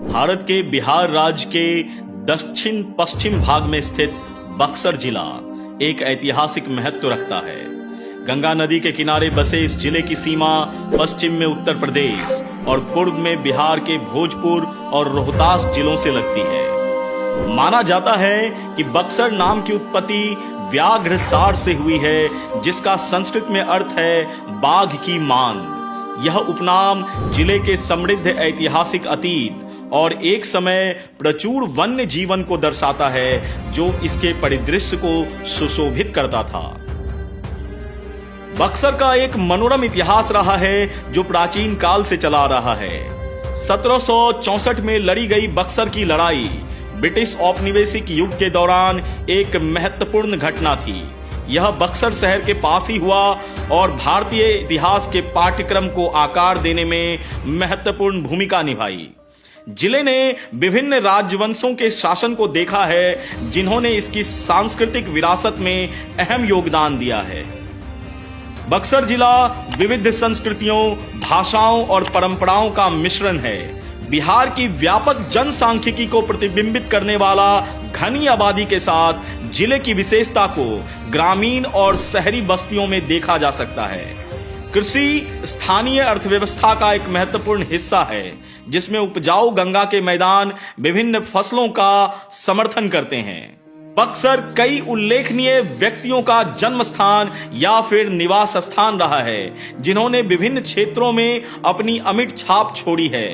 भारत के बिहार राज्य के दक्षिण पश्चिम भाग में स्थित बक्सर जिला एक ऐतिहासिक महत्व रखता है। गंगा नदी के किनारे बसे इस जिले की सीमा पश्चिम में उत्तर प्रदेश और पूर्व में बिहार के भोजपुर और रोहतास जिलों से लगती है। माना जाता है कि बक्सर नाम की उत्पत्ति व्याघ्र सार से हुई है, जिसका संस्कृत में अर्थ है बाघ की मांग। यह उपनाम जिले के समृद्ध ऐतिहासिक अतीत और एक समय प्रचुर वन्य जीवन को दर्शाता है, जो इसके परिदृश्य को सुशोभित करता था। बक्सर का एक मनोरम इतिहास रहा है, जो प्राचीन काल से चला आ रहा है। 1764 में लड़ी गई बक्सर की लड़ाई ब्रिटिश औपनिवेशिक युग के दौरान एक महत्वपूर्ण घटना थी। यह बक्सर शहर के पास ही हुआ और भारतीय इतिहास के पाठ्यक्रम को आकार देने में महत्वपूर्ण भूमिका निभाई। जिले ने विभिन्न राजवंशों के शासन को देखा है, जिन्होंने इसकी सांस्कृतिक विरासत में अहम योगदान दिया है। बक्सर जिला विविध संस्कृतियों, भाषाओं और परंपराओं का मिश्रण है। बिहार की व्यापक जनसांख्यिकी को प्रतिबिंबित करने वाला घनी आबादी के साथ जिले की विशेषता को ग्रामीण और शहरी बस्तियों में देखा जा सकता है। कृषि स्थानीय अर्थव्यवस्था का एक महत्वपूर्ण हिस्सा है, जिसमें उपजाऊ गंगा के मैदान विभिन्न फसलों का समर्थन करते हैं। बक्सर कई उल्लेखनीय व्यक्तियों का जन्म स्थान या फिर निवास स्थान रहा है, जिन्होंने विभिन्न क्षेत्रों में अपनी अमिट छाप छोड़ी है।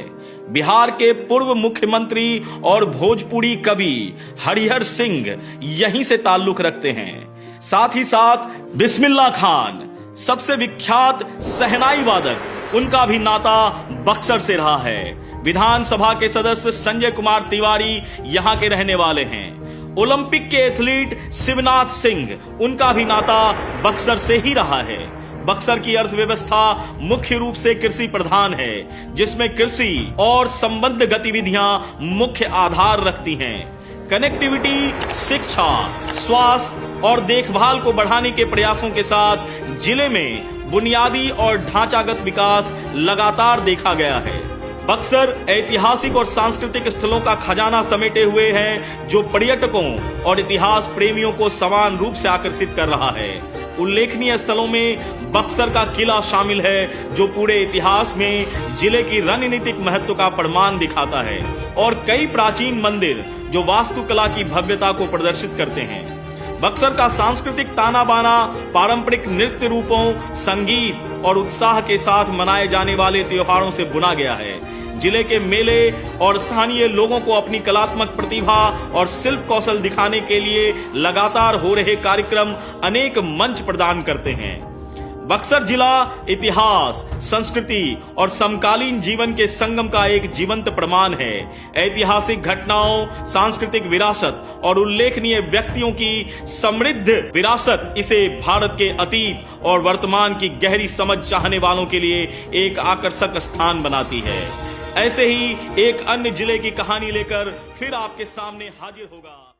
बिहार के पूर्व मुख्यमंत्री और भोजपुरी कवि हरिहर सिंह यहीं से ताल्लुक रखते हैं। साथ ही साथ बिस्मिल्लाह खान, सबसे विख्यात शहनाई वादक, उनका भी नाता बक्सर से रहा है। विधानसभा के सदस्य संजय कुमार तिवारी यहाँ के रहने वाले हैं। ओलंपिक के एथलीट शिवनाथ सिंह, उनका भी नाता बक्सर से ही रहा है। बक्सर की अर्थव्यवस्था मुख्य रूप से कृषि प्रधान है, जिसमें कृषि और संबद्ध गतिविधियां मुख्य आधार रखती हैं। कनेक्टिविटी, शिक्षा, स्वास्थ्य और देखभाल को बढ़ाने के प्रयासों के साथ जिले में बुनियादी और ढांचागत विकास लगातार देखा गया है। बक्सर ऐतिहासिक और सांस्कृतिक स्थलों का खजाना समेटे हुए है, जो पर्यटकों और इतिहास प्रेमियों को समान रूप से आकर्षित कर रहा है। उल्लेखनीय स्थलों में बक्सर का किला शामिल है, जो पूरे इतिहास में जिले की रणनीतिक महत्व का प्रमाण दिखाता है, और कई प्राचीन मंदिर जो वास्तुकला की भव्यता को प्रदर्शित करते हैं। बक्सर का सांस्कृतिक ताना बाना पारंपरिक नृत्य रूपों, संगीत और उत्साह के साथ मनाए जाने वाले त्योहारों से बुना गया है। जिले के मेले और स्थानीय लोगों को अपनी कलात्मक प्रतिभा और शिल्प कौशल दिखाने के लिए लगातार हो रहे कार्यक्रम अनेक मंच प्रदान करते हैं। बक्सर जिला इतिहास, संस्कृति और समकालीन जीवन के संगम का एक जीवंत प्रमाण है। ऐतिहासिक घटनाओं, सांस्कृतिक विरासत और उल्लेखनीय व्यक्तियों की समृद्ध विरासत इसे भारत के अतीत और वर्तमान की गहरी समझ चाहने वालों के लिए एक आकर्षक स्थान बनाती है। ऐसे ही एक अन्य जिले की कहानी लेकर फिर आपके सामने हाजिर होगा।